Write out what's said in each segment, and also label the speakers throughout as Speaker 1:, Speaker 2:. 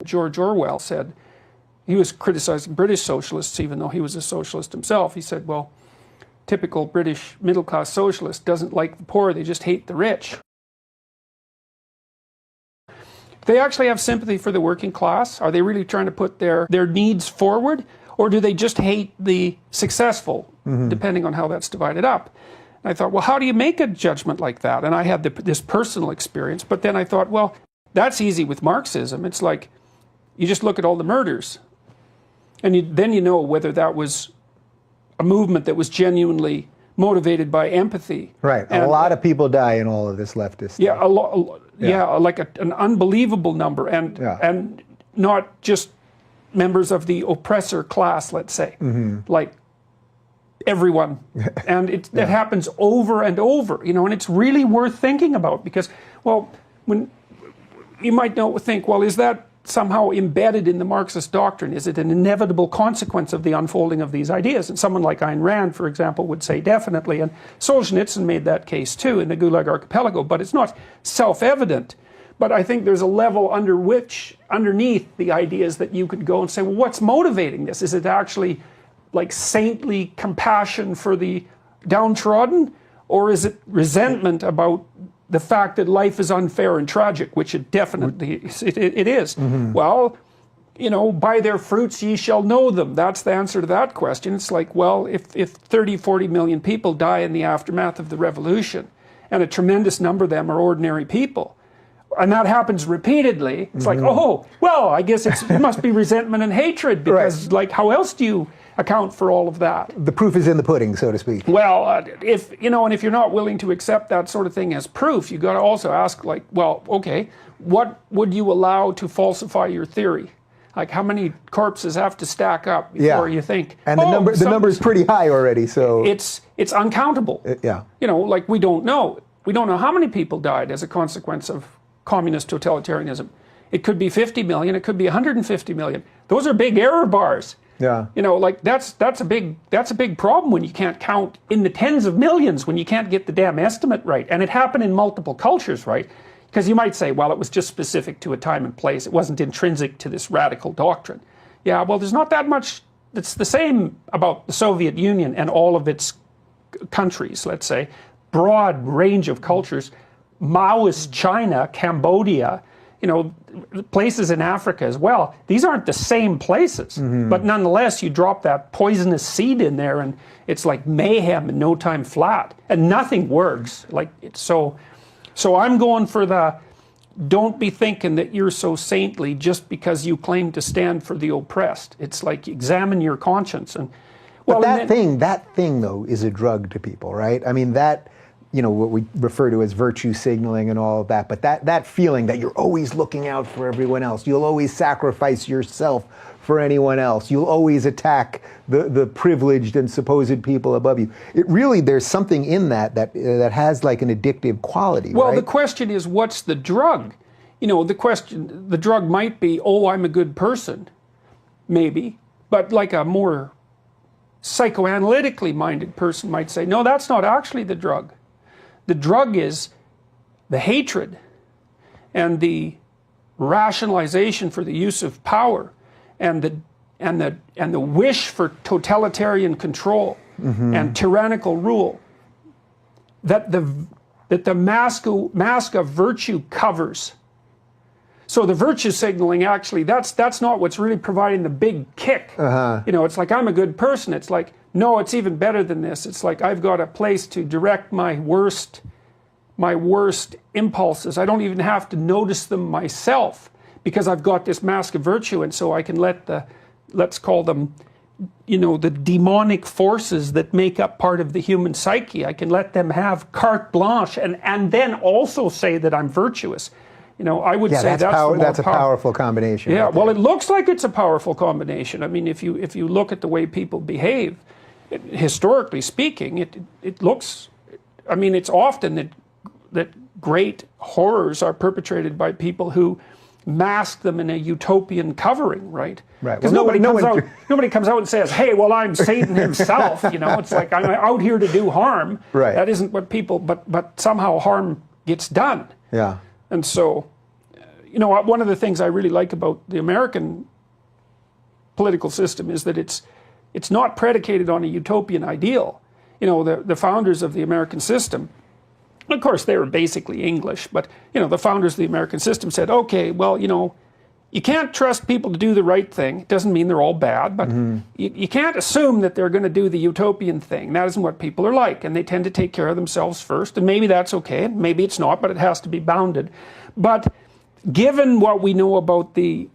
Speaker 1: George Orwell said, he was criticizing British socialists even though he was a socialist himself. He said, well, typical British middle-class socialist doesn't like the poor, they just hate the rich. They actually have sympathy for the working class? Are they really trying to put their needs forward? Or do they just hate the successful, depending on how that's divided up? And I thought, well, how do you make a judgment like that? And I had this personal experience, but then I thought, well, that's easy with Marxism. It's like, you just look at all the murders, and then you know whether that was a movement that was genuinely motivated by empathy.
Speaker 2: Right. And a lot of people die in all of this leftist stuff.
Speaker 1: Yeah, like an unbelievable number, and not just members of the oppressor class, let's say, like everyone. And it happens over and over, you know, and it's really worth thinking about because, well, when you might think, well, is that somehow embedded in the Marxist doctrine? Is it an inevitable consequence of the unfolding of these ideas? And someone like Ayn Rand, for example, would say definitely, and Solzhenitsyn made that case too in the Gulag Archipelago, but it's not self-evident. But I think there's a level underneath the ideas that you could go and say, well, what's motivating this? Is it actually like saintly compassion for the downtrodden? Or is it resentment about the fact that life is unfair and tragic, which it definitely it is? Well, you know, by their fruits ye shall know them. That's the answer to that question. It's like, well, if 30, 40 million people die in the aftermath of the revolution, and a tremendous number of them are ordinary people, and that happens repeatedly, it's like, oh, well, I guess it must be resentment and hatred, because like, how else do you account for all of that?
Speaker 2: The proof is in the pudding, so to speak.
Speaker 1: Well, if you're not willing to accept that sort of thing as proof, you got to also ask, like, well, okay, what would you allow to falsify your theory? Like, how many corpses have to stack up before you think?
Speaker 2: And the number is pretty high already, so
Speaker 1: it's uncountable. You know, like, we don't know how many people died as a consequence of communist totalitarianism. It could be 50 million, it could be 150 million. Those are big error bars.
Speaker 2: Yeah.
Speaker 1: You know, like that's a big problem when you can't count in the tens of millions, when you can't get the damn estimate right. And it happened in multiple cultures, right? Because you might say, well, it was just specific to a time and place. It wasn't intrinsic to this radical doctrine. Yeah, well, there's not that much that's the same about the Soviet Union and all of its countries, let's say. Broad range of cultures. Maoist China, Cambodia, you know, places in Africa as well. These aren't the same places, but nonetheless, you drop that poisonous seed in there and it's like mayhem in no time flat, and nothing works. Like, it's so I'm going for the, don't be thinking that you're so saintly just because you claim to stand for the oppressed. It's like, examine your conscience. And well,
Speaker 2: but that thing though is a drug to people, right? I mean, that, you know, what we refer to as virtue signaling and all of that, but that feeling that you're always looking out for everyone else, you'll always sacrifice yourself for anyone else, you'll always attack the privileged and supposed people above you. It really, there's something in that has like an addictive quality,
Speaker 1: well,
Speaker 2: right?
Speaker 1: the question is, what's the drug? You know, the drug might be, oh, I'm a good person, maybe, but like a more psychoanalytically minded person might say, no, that's not actually the drug. The drug is the hatred and the rationalization for the use of power and the wish for totalitarian control and tyrannical rule that the mask of virtue covers. So the virtue signaling, actually, that's not what's really providing the big kick. You know, it's like, I'm a good person. It's like, no, it's even better than this. It's like, I've got a place to direct my worst impulses. I don't even have to notice them myself because I've got this mask of virtue, and so I can let let's call them, you know, the demonic forces that make up part of the human psyche. I can let them have carte blanche and then also say that I'm virtuous. You know, I would say that's
Speaker 2: a powerful combination.
Speaker 1: Yeah,
Speaker 2: right
Speaker 1: well, it looks like it's a powerful combination. I mean, if you look at the way people behave, historically speaking, it looks, I mean, it's often that great horrors are perpetrated by people who mask them in a utopian covering, right?
Speaker 2: Right.
Speaker 1: Because nobody comes out and says, hey, well, I'm Satan himself, you know, it's like, I'm out here to do harm.
Speaker 2: Right.
Speaker 1: That isn't what people, but somehow harm gets done.
Speaker 2: Yeah.
Speaker 1: And so, you know, one of the things I really like about the American political system is that it's not predicated on a utopian ideal. You know, the founders of the American system, of course they were basically English, but you know, the founders of the American system said, okay, well, you know, you can't trust people to do the right thing. It doesn't mean they're all bad, but you can't assume that they're going to do the utopian thing. That isn't what people are like, and they tend to take care of themselves first, and maybe that's okay, maybe it's not, but it has to be bounded. But given what we know about the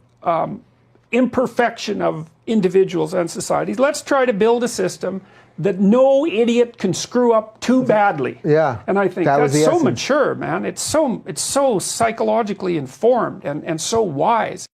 Speaker 1: imperfection of individuals and societies, let's try to build a system that no idiot can screw up too badly.
Speaker 2: Yeah,
Speaker 1: and I think that's so mature, man. It's so psychologically informed and so wise.